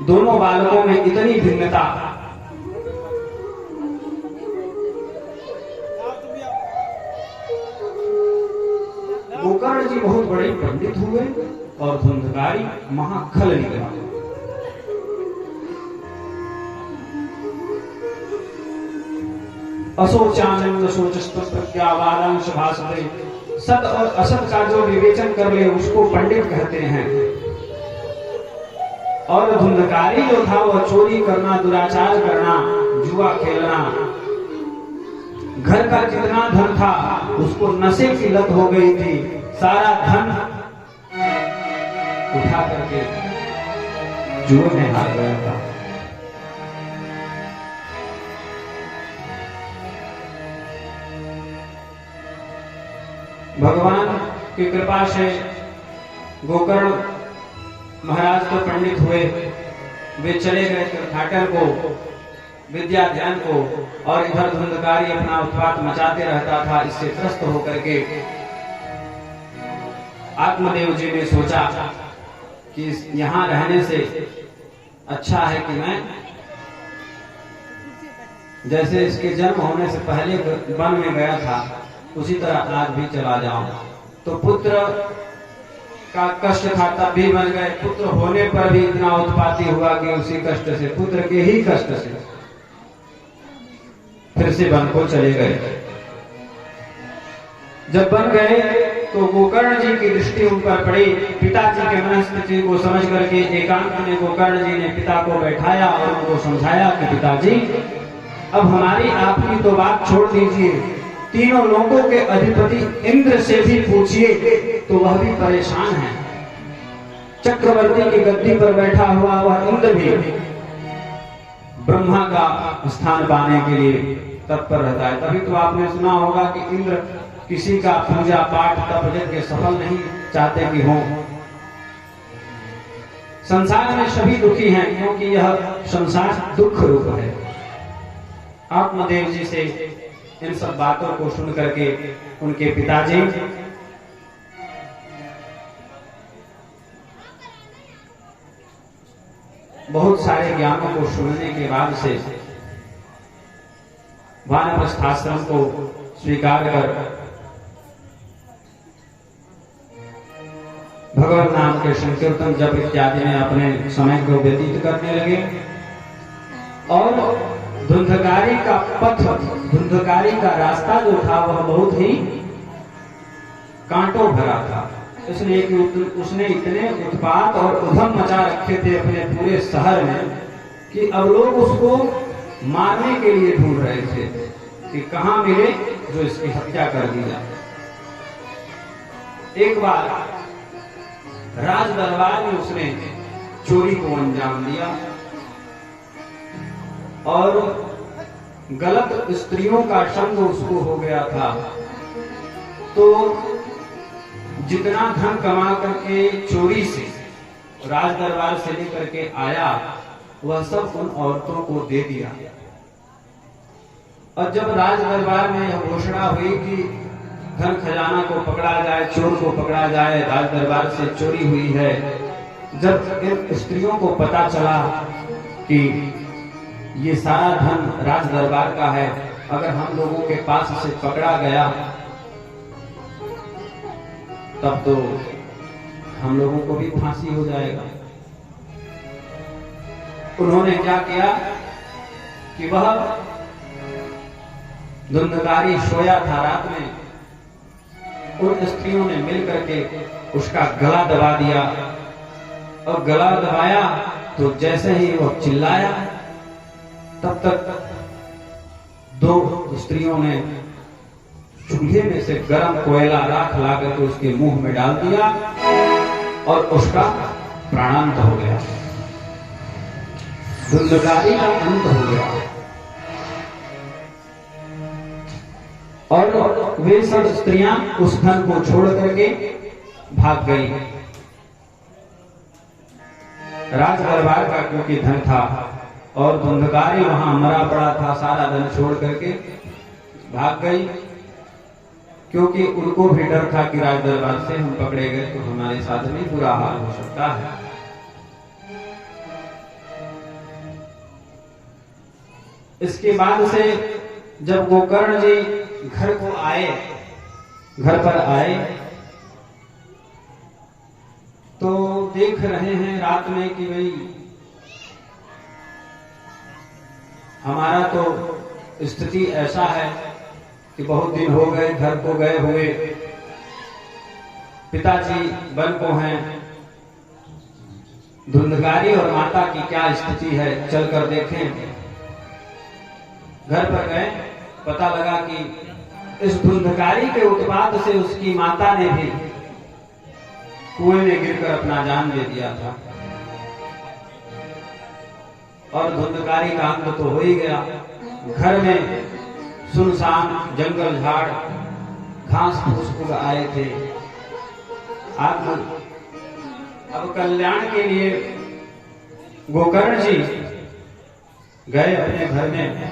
दोनों बालकों में इतनी भिन्नता। गोकर्ण जी बहुत बड़े पंडित हुए और धुंधकारी महाखल निकला। असोचानंद सोचस्तु प्रज्ञावादांश भाषते। सत और असत का जो विवेचन कर ले उसको पंडित कहते हैं। और धुंधकारी जो था वह चोरी करना, दुराचार करना, जुआ खेलना, घर का जितना धन था उसको नशे की लत हो गई थी, सारा धन उठा करके जुए में हार गया था। भगवान की कृपा से गोकर्ण महाराज तो पंडित हुए, वे चले गए तीर्थाटन को, विद्या ध्यान को, और इधर धुंधकारी अपना उत्पात मचाते रहता था। इससे त्रस्त होकर के आत्मदेव जी ने सोचा कि यहाँ रहने से अच्छा है कि मैं जैसे इसके जन्म होने से पहले वन में गया था उसी तरह आज भी चला जाऊं। तो पुत्र का कष्ट था तब भी बन गए, पुत्र होने पर भी इतना उत्पाती हुआ कि उसी कष्ट से, पुत्र के ही कष्ट से फिर से वन को चले गए। जब बन गए तो गोकर्ण जी की दृष्टि उन पर पड़ी। पिताजी के मनस्थिति को समझ करके एकांत में गोकर्ण जी ने पिता को बैठाया और उनको समझाया कि पिताजी अब हमारी आपकी तो बात छोड़ दीजिए, तीनों लोगों के अधिपति इंद्र से भी पूछिए तो वह भी परेशान है। चक्रवर्ती की गद्दी पर बैठा हुआ वह इंद्र भी ब्रह्मा का स्थान पाने के लिए तत्पर रहता है। तभी तो आपने सुना होगा कि इंद्र किसी का पूजा पाठ तप यज्ञ सफल नहीं चाहते कि हो। संसार में सभी दुखी हैं क्योंकि यह संसार दुख रूप है। आत्मदेव जी से इन सब बातों को सुन करके उनके पिताजी बहुत सारे ज्ञानों को सुनने के बाद से वानप्रस्थाश्रम को स्वीकार कर भगवान नाम के संकीर्तन जप इत्यादि में अपने समय को व्यतीत करने लगे। और धुंधकारी का पथ, धुंधकारी का रास्ता जो था वह बहुत ही कांटों भरा था, इसलिए कि उसने इतने उत्पात और उधम मचा रखे थे अपने पूरे शहर में कि अब लोग उसको मारने के लिए ढूंढ रहे थे कि कहां मिले जो इसकी हत्या कर दी जाए। एक बार राज दरबार में उसने चोरी को अंजाम दिया और गलत स्त्रियों का संग उसको हो गया था। तो जितना धन कमा करके चोरी से राज दरबार से लेकर के आया वह सब उन औरतों को दे दिया। और जब राज दरबार में यह घोषणा हुई कि धन खजाना को पकड़ा जाए, चोर को पकड़ा जाए, राज दरबार से चोरी हुई है, जब इन स्त्रियों को पता चला कि ये सारा धन राज दरबार का है, अगर हम लोगों के पास से पकड़ा गया तब तो हम लोगों को भी फांसी हो जाएगा। उन्होंने क्या किया कि वह धुंधकारी सोया था रात में, उन स्त्रियों ने मिलकर के उसका गला दबा दिया और गला दबाया तो जैसे ही वह चिल्लाया तब तक दो स्त्रियों ने चूल्हे में से गर्म कोयला राख ला करके उसके मुंह में डाल दिया और उसका प्राणांत हो गया, धुंधकारी का अंत हो गया। और वे सब स्त्रियां उस धन को छोड़ करके भाग गई। राज दरबार का क्योंकि धन था और धुंधकारी वहां मरा पड़ा था, सारा धन छोड़ करके भाग गई, क्योंकि उनको भी डर था कि राज दरबार से हम पकड़े गए तो हमारे साथ में बुरा हाल हो सकता है। इसके बाद से जब गोकर्ण जी घर पर आए तो देख रहे हैं रात में कि भाई हमारा तो स्थिति ऐसा है कि बहुत दिन हो गए घर को गए हुए, पिताजी वन को हैं, धुंधकारी और माता की क्या स्थिति है, चलकर देखें। घर पर गए, पता लगा कि इस धुंधकारी के उत्पात से उसकी माता ने भी कुएं में गिरकर अपना जान दे दिया था और धुंधकारी का अंत तो हो ही गया। घर में सुनसान जंगल झाड़ घास फूस उग आए थे। अब कल्याण के लिए गोकर्ण जी गए अपने घर में,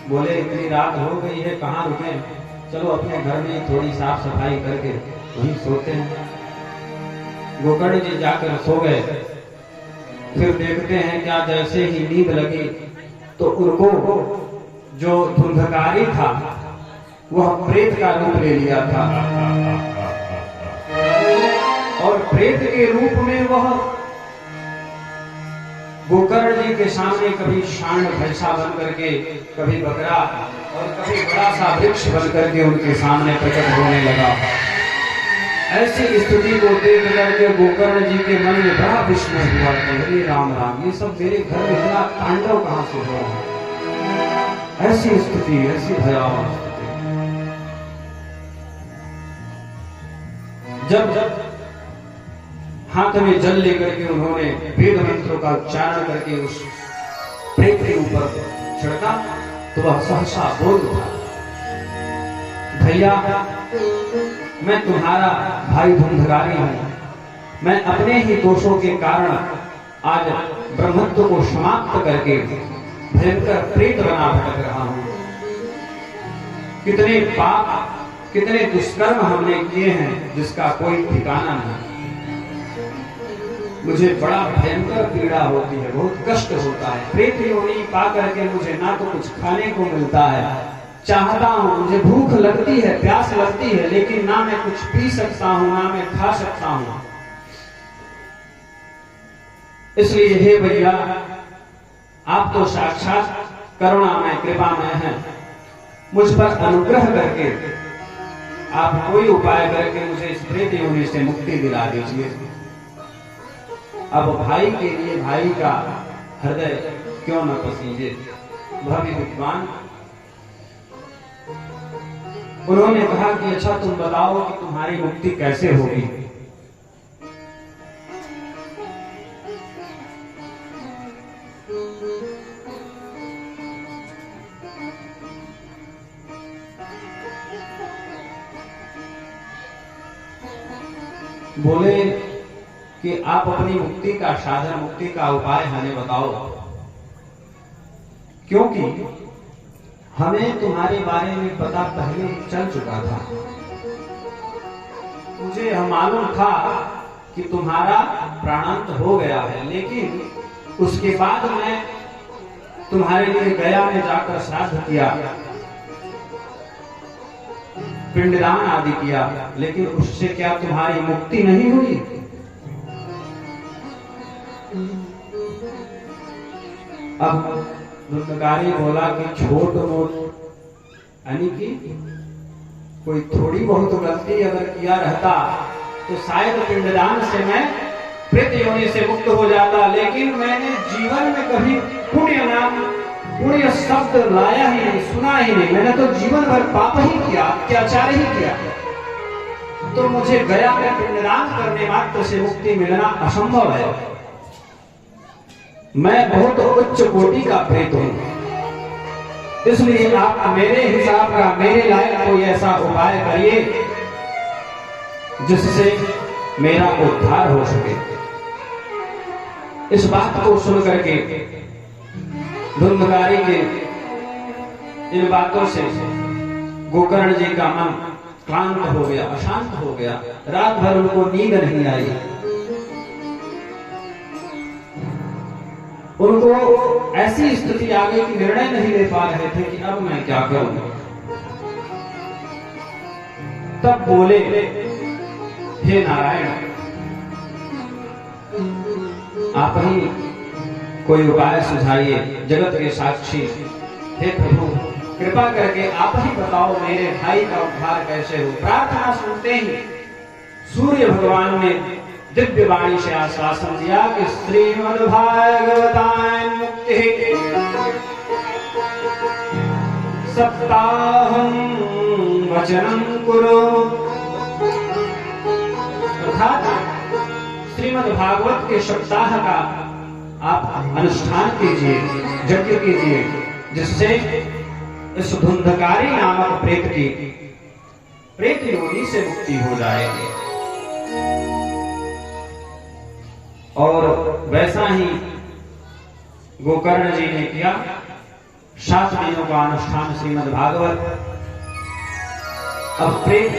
बोले इतनी रात हो गई है, कहाँ रुके, चलो अपने घर में थोड़ी साफ सफाई करके वहीं सोते हैं। गोकर्ण जी जाकर सो गए। फिर देखते हैं क्या, जैसे ही नींद लगी तो उनको जो धुंधकारी था वह प्रेत का रूप ले लिया था और प्रेत के रूप में वह गोकर्ण जी के सामने कभी सांड भैंसा बन करके, कभी बकरा और कभी बड़ा सा वृक्ष बन करके उनके सामने प्रकट होने लगा। ऐसी स्थिति को देख करके गोकर्ण जी के मन में बड़ा विस्मय हुआ कि हरे राम राम, ये सब मेरे घर में इतना तांडव कहां से हो रहा है। ऐसी स्थिति, ऐसी भयावह स्थिति। जब हाथ में जल लेकर के उन्होंने वेद मंत्रों का उच्चारण करके उस प्रेत के ऊपर छिड़का तो वह सहसा बोल उठा, भैया मैं तुम्हारा भाई धुंधकारी हूं, मैं अपने ही दोषों के कारण आज ब्रह्मत्व को समाप्त करके भयंकर प्रेत बना भटक रहा हूं। कितने पाप, कितने दुष्कर्म हमने किए हैं जिसका कोई ठिकाना नहीं। मुझे बड़ा भयंकर पीड़ा होती है, बहुत कष्ट होता है। प्रेत योनि पा करके मुझे ना तो कुछ खाने को मिलता है, चाहता हूं, मुझे भूख लगती है, प्यास लगती है, लेकिन ना मैं कुछ पी सकता हूं, ना मैं खा सकता हूं। इसलिए हे भैया, आप तो साक्षात करुणामय कृपामय हैं, मुझ पर अनुग्रह करके आप कोई उपाय करके मुझे इस प्रेत योनि से मुक्ति दिला दीजिए। अब भाई के लिए भाई का हृदय क्यों न पसीजे। भव्य विद्वान उन्होंने कहा कि अच्छा तुम बताओ कि तुम्हारी मुक्ति कैसे होगी। बोले कि आप अपनी मुक्ति का साधन, मुक्ति का उपाय हमें बताओ, क्योंकि हमें तुम्हारे बारे में पता पहले चल चुका था। मुझे यह मालूम था कि तुम्हारा प्राणांत हो गया है, लेकिन उसके बाद मैं तुम्हारे लिए गया में जाकर श्राद्ध किया, पिंडदान आदि किया, लेकिन उससे क्या तुम्हारी मुक्ति नहीं हुई? अब धुंधकारी बोला कि छोट मोट यानी कि कोई थोड़ी बहुत गलती अगर किया रहता तो शायद पिंडदान से मैं प्रेत योनि से मुक्त हो जाता, लेकिन मैंने जीवन में कभी पुण्य नाम, पुण्य शब्द लाया ही नहीं, सुना ही नहीं। मैंने तो जीवन भर पाप ही किया, अत्याचार ही किया, तो मुझे गया में पिंडदान करने मात्र से मुक्ति मिलना असंभव है। मैं बहुत उच्च कोटि का प्रेत हूं, इसलिए आप मेरे हिसाब का, मेरे लायक कोई ऐसा उपाय करिए जिससे मेरा उद्धार हो सके। इस बात को सुन करके धुंधकारी के इन बातों से गोकर्ण जी का मन क्लांत हो गया, अशांत हो गया। रात भर उनको नींद नहीं आई। उनको ऐसी स्थिति आ गई कि निर्णय नहीं ले पा रहे थे कि अब मैं क्या करूं। तब बोले, हे नारायण, आप ही कोई उपाय सुझाइए, जगत के साक्षी। हे प्रभु, कृपा करके आप ही बताओ मेरे भाई का उद्धार कैसे हो। प्रार्थना सुनते ही सूर्य भगवान ने दिव्य वाणी से आश्वासन दिया कि श्रीमद्भागवताय मुक्ति सप्ताहं वचनं कुरु। अर्थात श्रीमद् भागवत के सप्ताह का आप अनुष्ठान कीजिए, यज्ञ कीजिए, जिससे इस धुंधकारी नामक प्रेत योनि से मुक्ति हो जाएगी। और वैसा ही गोकर्ण जी ने किया। 7 दिनों का अनुष्ठान श्रीमद् भागवत। अब प्रेत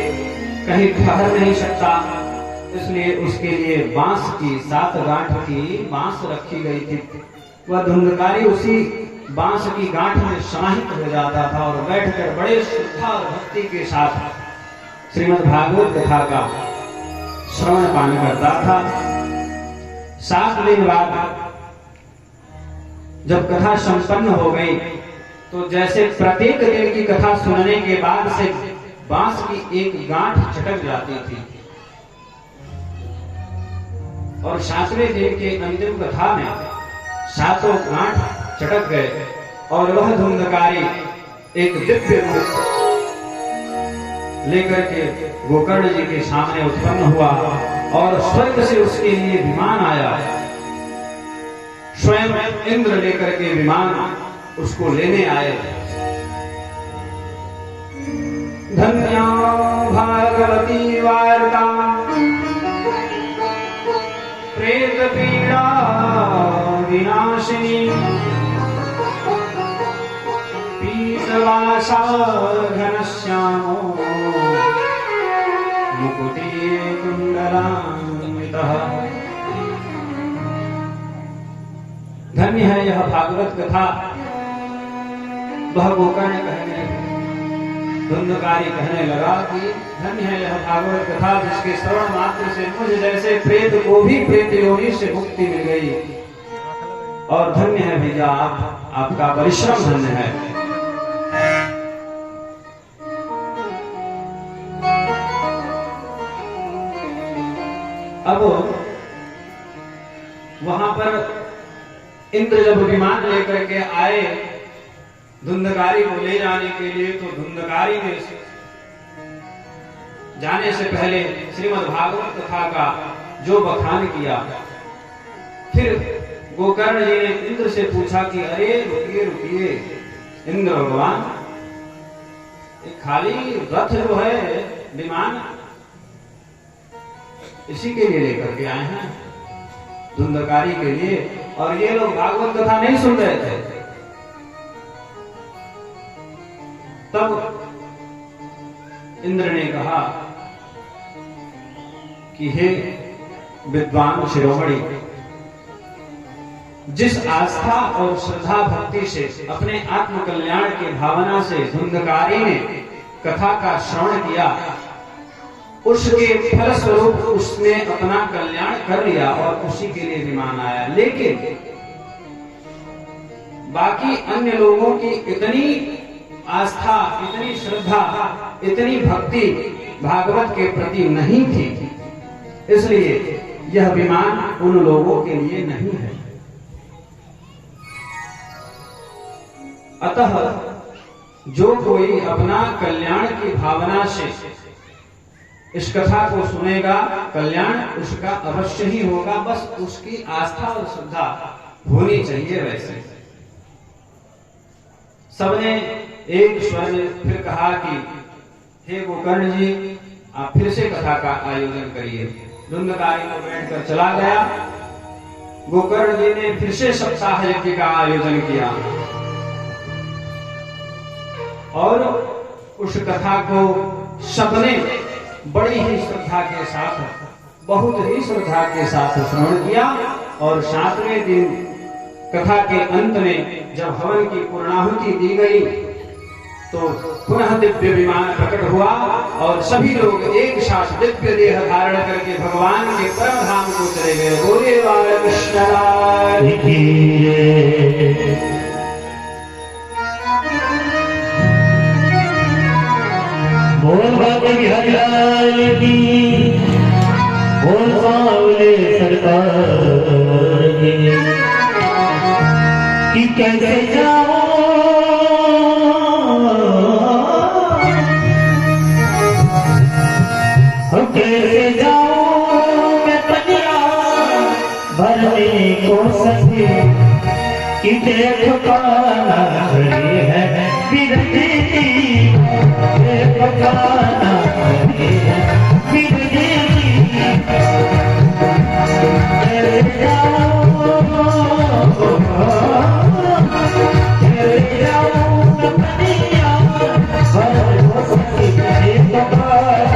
कहीं ठहर नहीं सकता, इसलिए उसके लिए बांस की 7 गांठ की बांस रखी गई थी। वह धुंधकारी उसी बांस की गांठ में समाहित हो जाता था और बैठकर बड़े श्रद्धा और भक्ति के साथ श्रीमद् भागवत कथा का श्रवण पान करता था। 7 दिन बाद जब कथा संपन्न हो गई तो जैसे प्रत्येक दिन की कथा सुनने के बाद से बांस की एक गांठ चटक जाती थी, और 7वें दिन के अंतिम कथा में 7 गांठ चटक गए और वह धुंधकारी एक दिव्य रूप लेकर के गोकर्ण जी के सामने उत्पन्न हुआ और स्वर्ग से उसके लिए विमान आया। स्वयं इंद्र लेकर के विमान उसको लेने आए। धन्या भागवती वार्ता प्रेत पीड़ा विनाशिनी पीतवासा घनश्यामो मुकुटे कुंडलान्वितः। धन्य है यह भागवत कथा। वह गोकर्ण कहने, धुंधकारी कहने लगा कि धन्य है यह भागवत कथा, जिसके श्रवण मात्र से मुझ जैसे प्रेत को भी प्रेत योनि से मुक्ति मिल गई। और धन्य है भैया, आपका परिश्रम धन्य है। अब वहां पर इंद्र जब विमान लेकर के आए धुंधकारी को ले जाने के लिए, तो धुंधकारी ने जाने से पहले श्रीमद् भागवत कथा का जो बखान किया। फिर गोकर्ण जी ने इंद्र से पूछा कि अरे रुकिए रुकिए इंद्र भगवान, खाली रथ जो है विमान इसी के लिए लेकर के आए हैं, धुंधकारी के लिए, और ये लोग भागवत कथा नहीं सुन रहे थे। तब इंद्र ने कहा कि हे विद्वान शिरोमणि, जिस आस्था और श्रद्धा भक्ति से अपने आत्म कल्याण की भावना से धुंधकारी ने कथा का श्रवण किया, उसके फलस्वरूप उसने अपना कल्याण कर लिया और उसी के लिए विमान आया। लेकिन बाकी अन्य लोगों की इतनी आस्था, इतनी श्रद्धा, इतनी भक्ति भागवत के प्रति नहीं थी, इसलिए यह विमान उन लोगों के लिए नहीं है। अतः जो कोई अपना कल्याण की भावना से इस कथा को सुनेगा, कल्याण उसका अवश्य ही होगा, बस उसकी आस्था और श्रद्धा होनी चाहिए। वैसे सबने एक स्वर में फिर कहा कि हे गोकर्ण जी, आप फिर से कथा का आयोजन करिए। धुंधकारी को बैठकर चला गया। गोकर्ण जी ने फिर से सप्ताह यज्ञ का आयोजन किया और उस कथा को सबने बड़ी ही श्रद्धा के साथ, बहुत ही श्रद्धा के साथ श्रवण किया। और 7वें दिन कथा के अंत में जब हवन की पूर्णाहुति दी गई तो पुनः दिव्य विमान प्रकट हुआ और सभी लोग एक साथ दिव्य देह धारण करके भगवान के परम धाम को चले गए। बोले बालकृष्ण लाल की। बोल बाबा बिहारी लाल की, बोल सावले सरकार की। कि कैसे जाओ कैसे जाऊं मैं पनिया भरने को सके कि देखो काना खड़ी है बिरती, देखो काना खड़ी है बिरती। कैसे जाऊं मैं पनिया भरने को सके देखो काना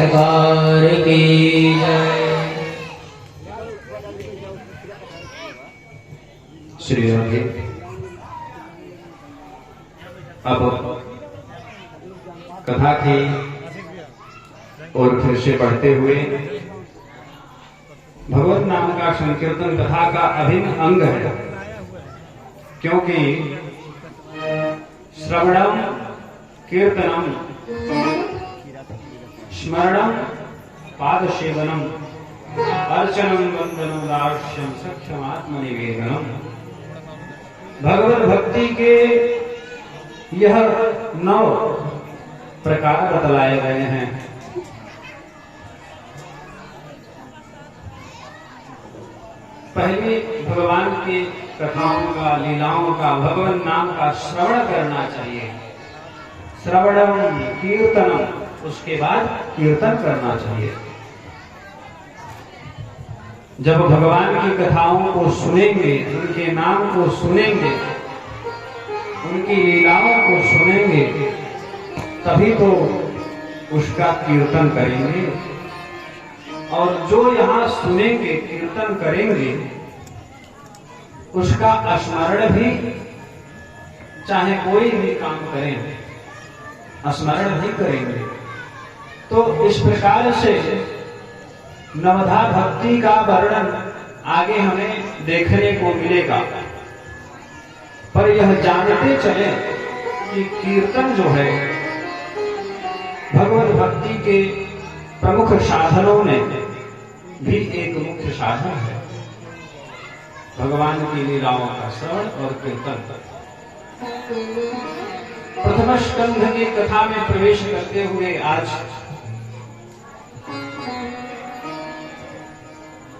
सरकार की जय। श्री राधे। अब कथा की और फिर से बढ़ते हुए भगवत नाम का संकीर्तन कथा का अभिन्न अंग है, क्योंकि श्रवणम कीर्तनम स्मरणम पादसेवनम अर्चनम वंदनम दार्श्यम सख्यम आत्मनिवेदनम। भगवत भक्ति के यह 9 प्रकार बतलाए गए हैं। पहले भगवान की कथाओं का, लीलाओं का, भगवान नाम का श्रवण करना चाहिए। श्रवणम कीर्तनम, उसके बाद कीर्तन करना चाहिए। जब भगवान की कथाओं को सुनेंगे, उनके नाम को सुनेंगे, उनकी लीलाओं को सुनेंगे, तभी तो उसका कीर्तन करेंगे। और जो यहाँ सुनेंगे, कीर्तन करेंगे, उसका स्मरण भी, चाहे कोई भी काम करें, स्मरण भी करेंगे। तो इस प्रकार से नवधा भक्ति का वर्णन आगे हमें देखने को मिलेगा। पर यह जानते चले कि कीर्तन जो है भगवत भक्ति के प्रमुख साधनों में भी एक मुख्य साधन है। भगवान की लीलाओं का श्रवण और कीर्तन। प्रथम स्कंध की कथा में प्रवेश करते हुए आज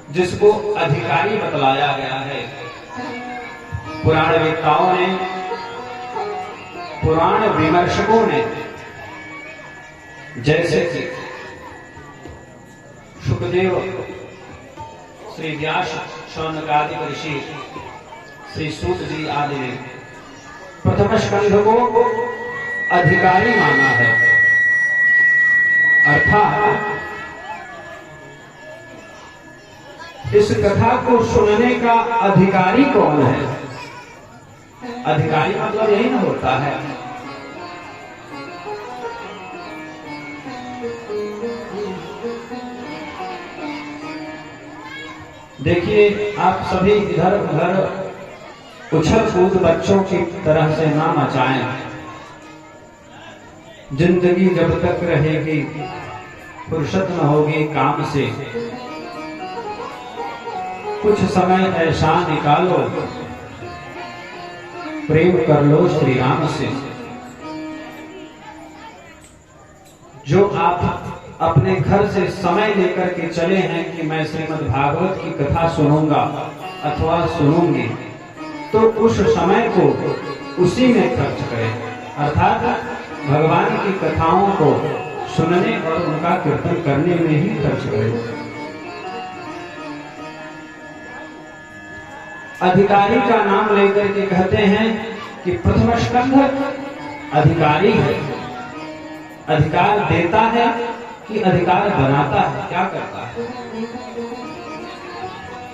जिसको अधिकारी बतलाया गया है, पुराण वेत्ताओं ने, पुराण विमर्शकों ने, जैसे कि सुखदेव, श्री व्यास, शौनकादि ऋषि, श्री सूत जी आदि ने प्रथम स्कंध को अधिकारी माना है। अर्थात इस कथा को सुनने का अधिकारी कौन है? अधिकारी मतलब यही ना होता है। देखिए, आप सभी इधर उधर उछल कूद बच्चों की तरह से ना मचाएं। जिंदगी जब तक रहेगी, फुर्सत न होगी काम से, कुछ समय ऐसा निकालो, प्रेम कर लो श्री राम से। जो आप अपने घर से समय लेकर के चले हैं कि मैं श्रीमद् भागवत की कथा सुनूंगा अथवा सुनूंगी, तो उस समय को उसी में खर्च करें। अर्थात भगवान की कथाओं को सुनने और उनका कीर्तन करने में ही खर्च करें। अधिकारी का नाम लेकर के कहते हैं कि प्रथम स्कंध अधिकारी है। अधिकार देता है कि अधिकार बनाता है, क्या करता है?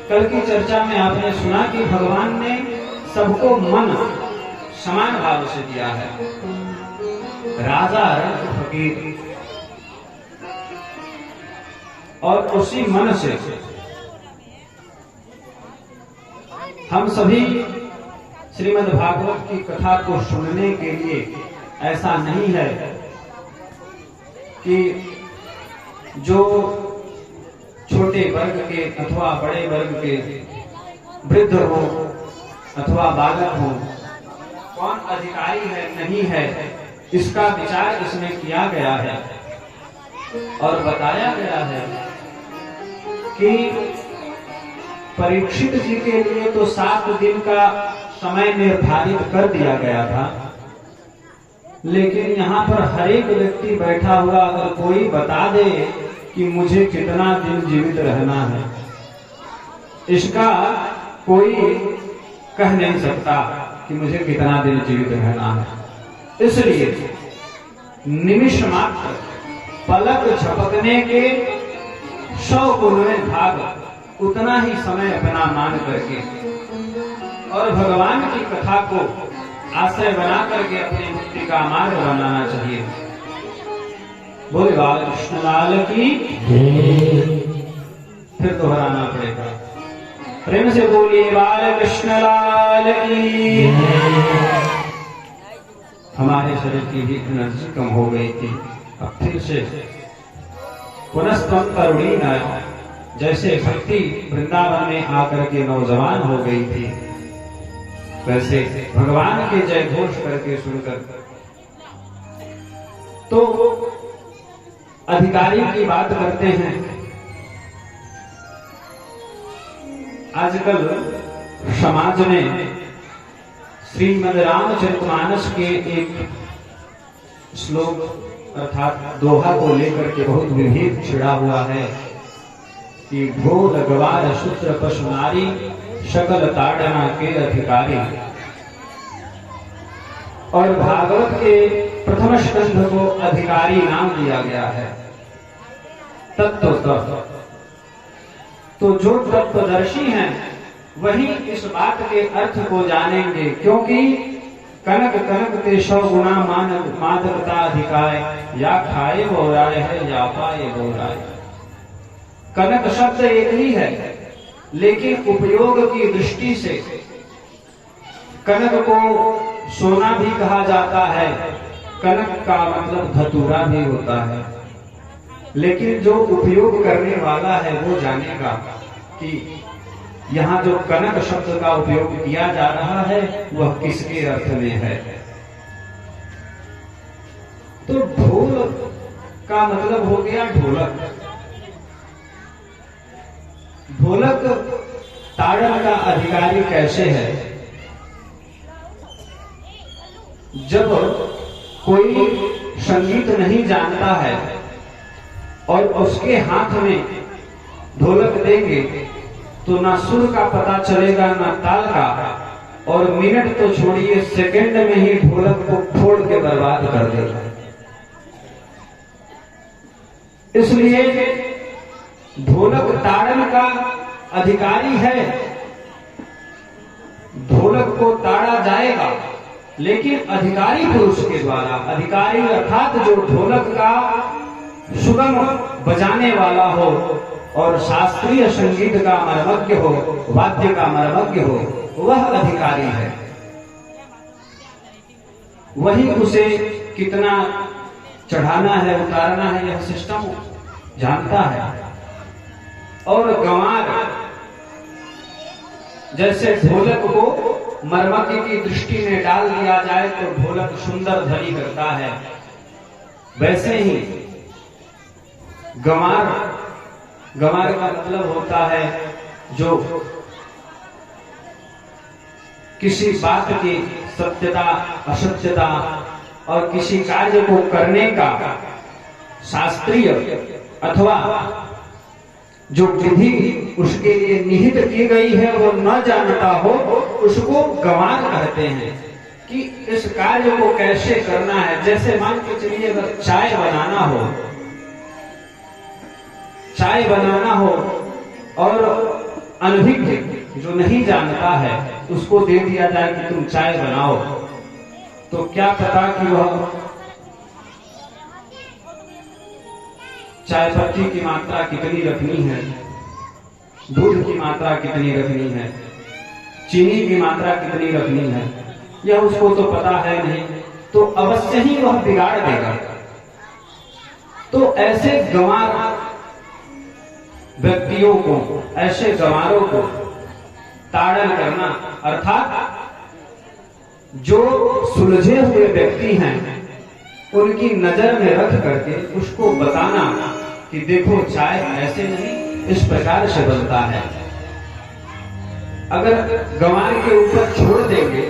कल की चर्चा में आपने सुना कि भगवान ने सबको मन समान भाव से दिया है। राजा, रंक, फकीर, और उसी मन से हम सभी श्रीमद् भागवत की कथा को सुनने के लिए, ऐसा नहीं है कि जो छोटे वर्ग के अथवा बड़े वर्ग के वृद्ध हो अथवा बालक हो, कौन अधिकारी है नहीं है, इसका विचार इसमें किया गया है और बताया गया है कि परीक्षित जी के लिए तो 7 दिन का समय निर्धारित कर दिया गया था, लेकिन यहाँ पर हर एक व्यक्ति बैठा हुआ अगर कोई बता दे कि मुझे कितना दिन जीवित रहना है, इसका कोई कह नहीं सकता कि मुझे कितना दिन जीवित रहना है। इसलिए निमिष मात्र पलक झपकने के 100 गुणवें भाग उतना ही समय अपना मान करके और भगवान की कथा को आश्रय बना करके अपनी मुक्ति का मार्ग बनाना चाहिए। बोले बाल कृष्ण लाल की, फिर दोहराना पड़ेगा। प्रेम से बोलिए बाल कृष्ण लाल की। हमारे शरीर की भी एनर्जी कम हो गई थी, अब फिर से पुनस्तम करुणी न, जैसे भक्ति वृंदावन में आकर के नौजवान हो गई थी, वैसे भगवान के जय घोष करके सुनकर। तो अधिकारी की बात करते हैं। आजकल समाज में श्रीमद् रामचरितमानस के एक श्लोक अर्थात दोहा को लेकर के बहुत विभेद छिड़ा हुआ है कि भोल गवार शूद्र पशु नारी सकल ताड़ना के अधिकारी। और भागवत के प्रथम स्कंध को अधिकारी नाम दिया गया है तत्व। तो जो तत्वदर्शी हैं वही इस बात के अर्थ को जानेंगे, क्योंकि कनक कनक ते 100 गुना मादकता अधिकाय, या खाए वो राय है या पाए वो राय। कनक शब्द एक ही है, लेकिन उपयोग की दृष्टि से कनक को सोना भी कहा जाता है, कनक का मतलब धतूरा भी होता है। लेकिन जो उपयोग करने वाला है वो जानेगा कि यहाँ जो कनक शब्द का उपयोग किया जा रहा है वह किसके अर्थ में है। तो ढोल का मतलब हो गया ढोलक। ढोलक ताड़न का अधिकारी कैसे है? जब कोई संगीत नहीं जानता है और उसके हाथ में ढोलक देंगे तो ना सुर का पता चलेगा ना ताल का, और मिनट तो छोड़िए सेकंड में ही ढोलक को फोड़ के बर्बाद कर देगा। इसलिए ढोलक ताड़न का अधिकारी है। ढोलक को ताड़ा जाएगा लेकिन अधिकारी पुरुष के द्वारा। अधिकारी अर्थात जो ढोलक का सुगम बजाने वाला हो और शास्त्रीय संगीत का मर्मज्ञ हो, वाद्य का मर्मज्ञ हो, वह अधिकारी है। वही उसे कितना चढ़ाना है उतारना है यह सिस्टम जानता है। और गंवार जैसे ढोलक को मर्मज्ञ की दृष्टि में डाल दिया जाए तो ढोलक सुंदर ध्वनि करता है, वैसे ही गंवार का मतलब होता है जो किसी बात की सत्यता असत्यता और किसी कार्य को करने का शास्त्रीय अथवा जो विधि उसके लिए निहित की गई है वो न जानता हो, उसको गंवार कहते हैं कि इस कार्य को कैसे करना है। जैसे मान के चलिए अगर चाय बनाना हो और अनभिज्ञ जो नहीं जानता है उसको दे दिया जाए कि तुम चाय बनाओ, तो क्या पता कि वह चाय पत्ती की मात्रा कितनी रखनी है, दूध की मात्रा कितनी रखनी है, चीनी की मात्रा कितनी रखनी है, यह उसको तो पता है नहीं, तो अवश्य ही वह बिगाड़ देगा। तो ऐसे गंवार व्यक्तियों को, ऐसे गंवारों को ताड़न करना अर्थात जो सुलझे हुए व्यक्ति हैं उनकी नजर में रख करके उसको बताना कि देखो चाय ऐसे नहीं इस प्रकार से बनता है। अगर गंवार के ऊपर छोड़ देंगे,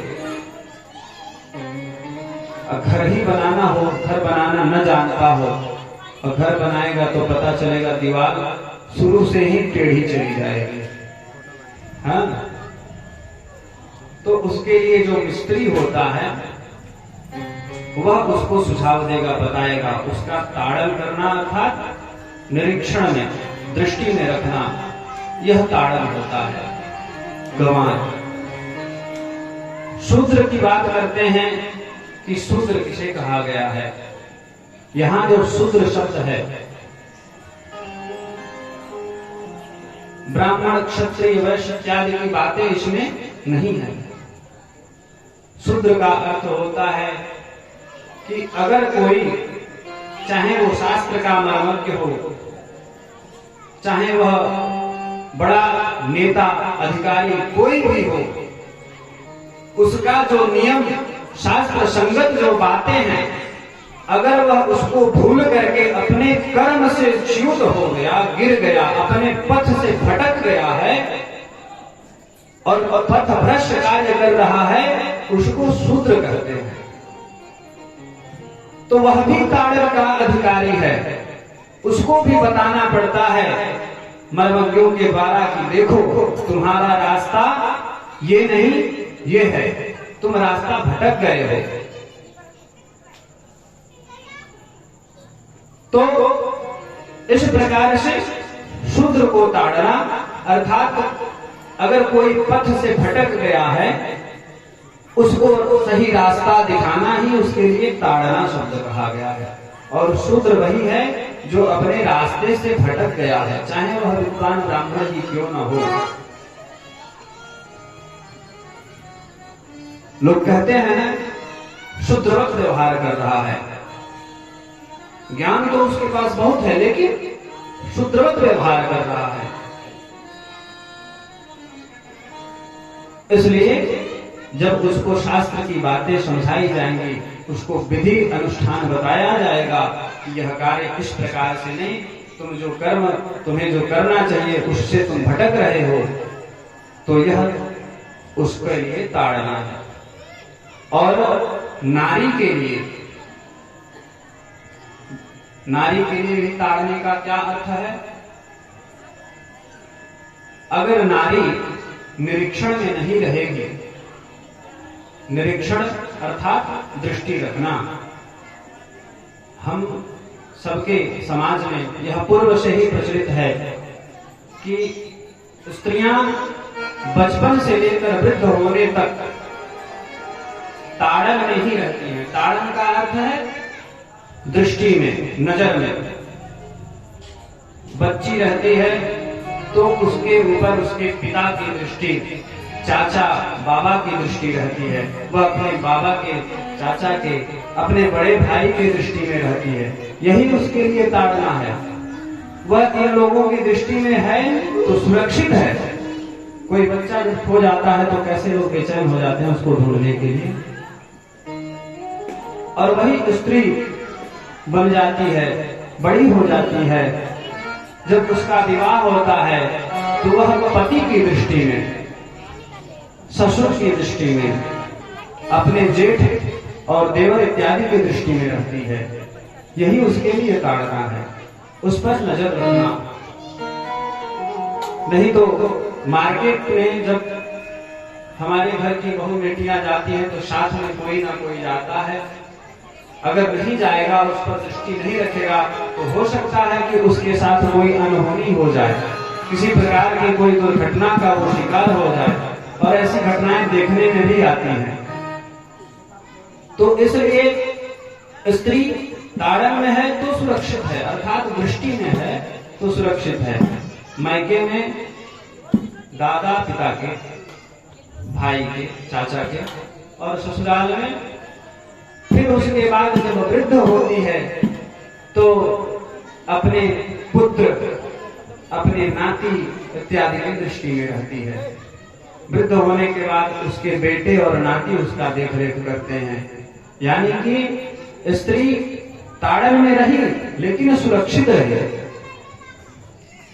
घर ही बनाना हो, घर बनाना न जानता हो और घर बनाएगा तो पता चलेगा दीवार शुरू से ही टेढ़ी चली जाएगी। हाँ, तो उसके लिए जो मिस्त्री होता है वह उसको सुझाव देगा, बताएगा। उसका ताड़न करना अर्थात निरीक्षण में, दृष्टि में रखना, यह ताड़न होता है। गंवार। शूद्र की बात करते हैं कि शूद्र किसे कहा गया है। यहां जो शूद्र शब्द है, ब्राह्मण, क्षत्रिय, वैश्य इत्यादि की बातें इसमें नहीं है। शूद्र का अर्थ होता है कि अगर कोई, चाहे वो शास्त्र का मर्मज्ञ हो, चाहे वह बड़ा नेता, अधिकारी, कोई भी हो, उसका जो नियम, शास्त्र संगत जो बातें हैं, अगर वह उसको भूल करके अपने कर्म से च्युत हो गया, गिर गया, अपने पथ से भटक गया है और पथ भ्रष्ट कार्य कर रहा है, उसको शूद्र कहते हैं। तो वह भी ताड़न का अधिकारी है। उसको भी बताना पड़ता है मर्मज्ञों के द्वारा कि देखो, तुम्हारा रास्ता ये नहीं, ये है, तुम रास्ता भटक गए हो। तो इस प्रकार से शूद्र को ताड़ना, अर्थात अगर कोई पथ से भटक गया है, उसको सही रास्ता दिखाना ही उसके लिए ताड़ना शब्द कहा गया है। और शूद्र वही है जो अपने रास्ते से भटक गया है, चाहे वह विद्वान ब्राह्मण ही क्यों न हो। लोग कहते हैं ना, शूद्रवत व्यवहार कर रहा है। ज्ञान तो उसके पास बहुत है, लेकिन शूद्रवत व्यवहार कर रहा है। इसलिए जब उसको शास्त्र की बातें समझाई जाएंगी, उसको विधि अनुष्ठान बताया जाएगा कि यह कार्य इस प्रकार से नहीं, तुम जो कर्म, तुम्हें जो करना चाहिए उससे तुम भटक रहे हो, तो यह उसके लिए ताड़ना है। और नारी के लिए, नारी के लिए भी ताड़ने का क्या अर्थ है? अगर नारी निरीक्षण में नहीं रहेगी, निरीक्षण अर्थात दृष्टि रखना, हम सबके समाज में यह पूर्व से ही प्रचलित है कि स्त्रियां बचपन से लेकर वृद्ध होने तक ताड़न में ही रहती हैं। ताड़न का अर्थ है दृष्टि में, नजर में। बच्ची रहती है तो उसके ऊपर उसके पिता की दृष्टि, चाचा बाबा की दृष्टि रहती है। वह अपने बाबा के, चाचा के, अपने बड़े भाई की दृष्टि में रहती है। यही उसके लिए ताड़ना है। वह इन लोगों की दृष्टि में है तो सुरक्षित है। कोई बच्चा जब खो जाता है तो कैसे लोग बेचैन हो जाते हैं उसको ढूंढने के लिए। और वही स्त्री बन जाती है, बड़ी हो जाती है, जब उसका विवाह होता है तो वह पति की दृष्टि में, ससुर की दृष्टि में, अपने जेठ और देवर इत्यादि की दृष्टि में रहती है। यही उसके लिए ताड़ना है, उस पर नजर रखना। नहीं तो मार्केट में जब हमारे घर की बहू बेटियां जाती हैं तो साथ में कोई ना कोई जाता है। अगर नहीं जाएगा, उस पर दृष्टि नहीं रखेगा, तो हो सकता है कि उसके साथ कोई अनहोनी हो जाए, किसी प्रकार की कोई दुर्घटना का वो शिकार हो जाए। और ऐसी घटनाएं देखने में भी आती हैं। तो इसलिए स्त्री ताड़न में है तो सुरक्षित है, अर्थात दृष्टि में है तो सुरक्षित है। मायके में दादा पिता के, भाई के, चाचा के, और ससुराल में फिर उसके बाद जब वृद्ध होती है तो अपने पुत्र, अपने नाती इत्यादि की दृष्टि में रहती है। वृद्ध होने के बाद उसके बेटे और नाती उसका देखरेख करते हैं। यानी कि स्त्री ताड़न में रही लेकिन सुरक्षित रही,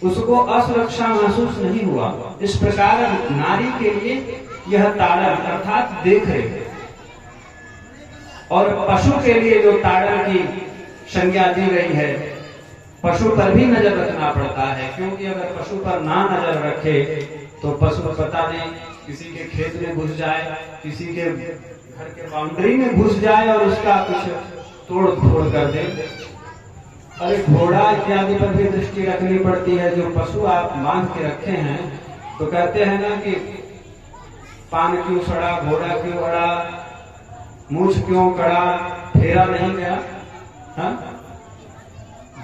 उसको असुरक्षा महसूस नहीं हुआ। इस प्रकार नारी के लिए यह ताड़न अर्थात देखरेख। और पशु के लिए जो ताड़न की संज्ञा दी गई है, पशु पर भी नजर रखना पड़ता है, क्योंकि अगर पशु पर ना नजर रखे तो पशु पता नहीं किसी के खेत में घुस जाए, किसी के घर के बाउंड्री में घुस जाए और उसका कुछ तोड़ फोड़ कर दे। अरे घोड़ा इत्यादि पर भी दृष्टि रखनी पड़ती है। जो पशु आप बांध के रखे हैं तो कहते हैं ना कि पान क्यों सड़ा, घोड़ा क्यों अड़ा, मूछ क्यों कड़ा, फेरा नहीं गया। हाँ?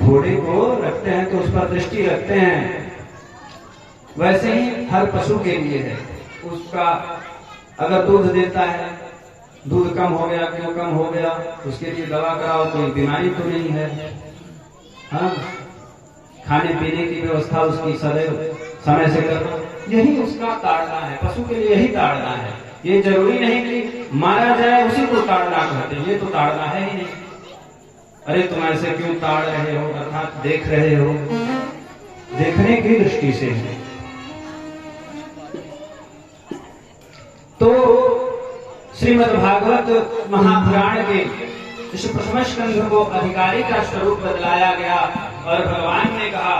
घोड़े को रखते हैं तो उस पर दृष्टि रखते हैं। वैसे ही हर पशु के लिए है। उसका अगर दूध देता है, दूध कम हो गया, क्यों कम हो गया, उसके लिए दवा कराओ, कोई बीमारी तो नहीं है। हाँ? खाने पीने की व्यवस्था उसकी सदैव समय से करो। यही उसका ताड़ना है, पशु के लिए यही ताड़ना है। ये जरूरी नहीं कि मारा जाए उसी को ताड़ना कहते हैं, ये तो ताड़ना है ही नहीं। अरे तुम ऐसे क्यों ताड़ रहे हो, अर्थात देख रहे हो, देखने की दृष्टि से है। तो श्रीमद् भागवत महापुराण के इस प्रथम स्कंध को अधिकारी का स्वरूप बदलाया गया और भगवान ने कहा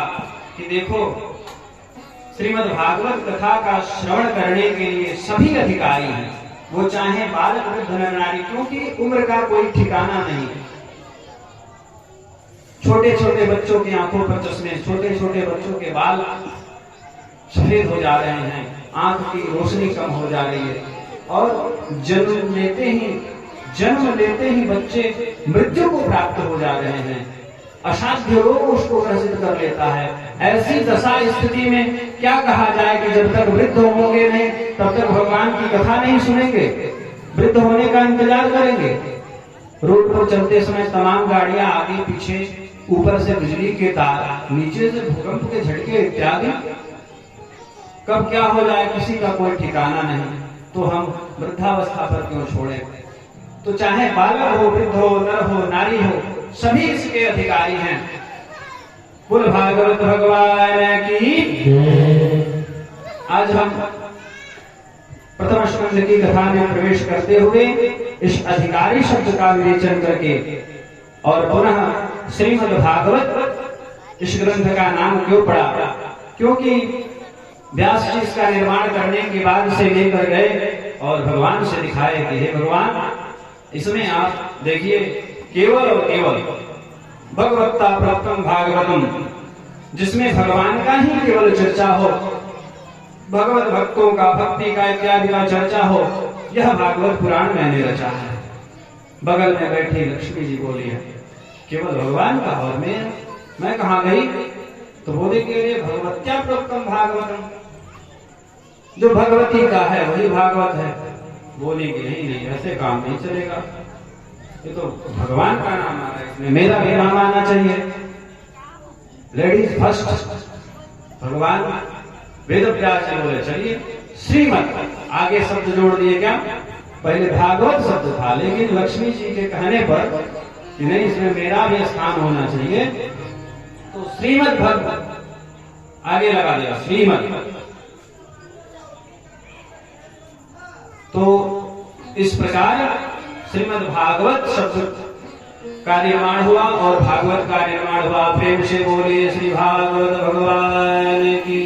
कि देखो, श्रीमद् भागवत कथा का श्रवण करने के लिए सभी अधिकारी हैं, वो चाहे बालक वृद्ध नर नारी, क्योंकि उम्र का कोई ठिकाना नहीं। छोटे छोटे बच्चों की आंखों पर चश्मे, छोटे छोटे बच्चों के बाल सफेद हो जा रहे हैं, आंख की रोशनी कम हो जा रही है, और जन्म लेते ही बच्चे मृत्यु को प्राप्त हो जा रहे हैं। असाध्य रोग उसको ग्रसित कर लेता है। ऐसी दशा स्थिति में क्या कहा जाए कि जब तक वृद्ध होंगे नहीं तब तक भगवान की कथा नहीं सुनेंगे, वृद्ध होने का इंतजार करेंगे। रोड पर चलते समय तमाम गाड़ियां आगे पीछे, ऊपर से बिजली के तार, नीचे से भूकंप के झटके इत्यादि, कब क्या हो जाए किसी का कोई ठिकाना नहीं। तो हम वृद्धावस्था पर क्यों छोड़े। तो चाहे बालक हो, वृद्ध हो, नर हो, नारी हो, सभी इसके अधिकारी हैं। बोल भागवत भगवान की। आज हम प्रथम स्कंध की कथा में प्रवेश करते हुए इस अधिकारी शब्द का विवेचन करके और पुनः श्रीमद् भागवत इस ग्रंथ का नाम क्यों पड़ा, क्योंकि व्यास जी इसका निर्माण करने के बाद से लेकर गए और भगवान से दिखाए कि हे भगवान, इसमें आप देखिए केवल और केवल भगवत्ता प्रथम भागवतम, जिसमें भगवान का ही केवल चर्चा हो, भगवत भक्तों का, भक्ति का इत्यादि का चर्चा हो, यह भागवत पुराण मैंने रचा है। बगल में बैठी लक्ष्मी जी बोली है केवल भगवान का, और मैं कहाँ गई, तो बोले के लिए भगवत्या प्रोक्तम भागवतम, जो भगवती का है वही भागवत है। बोली कि नहीं, ऐसे काम नहीं चलेगा, ये तो भगवान का नाम आ रहा है, इसमें मेरा भी नाम आना चाहिए। Ladies first. भगवान वेद व्यास जी बोले चलिए श्रीमद्, आगे शब्द जोड़ दिए। क्या, पहले भागवत शब्द था, लेकिन लक्ष्मी जी के कहने पर कि नहीं, इसमें मेरा भी स्थान होना चाहिए, तो श्रीमद् भगवत आगे लगा दिया, श्रीमद्। तो इस प्रकार श्रीमद् भागवत शब्द का निर्माण हुआ और भागवत का निर्माण हुआ। प्रेम से बोलिए श्री भागवत भगवान की,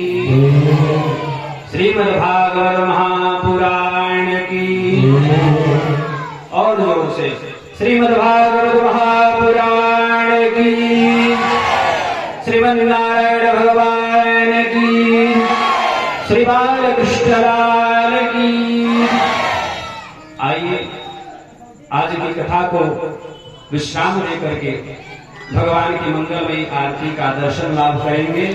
श्रीमद् भागवत महापुराण की, और जोर से श्रीमद् भागवत महापुराण की, श्रीमद् नारायण भगवान की, श्री बालकृष्ण लाल की। आइए आज की कथा को विश्राम देकर के भगवान की मंगलमयी आरती का दर्शन लाभ करेंगे।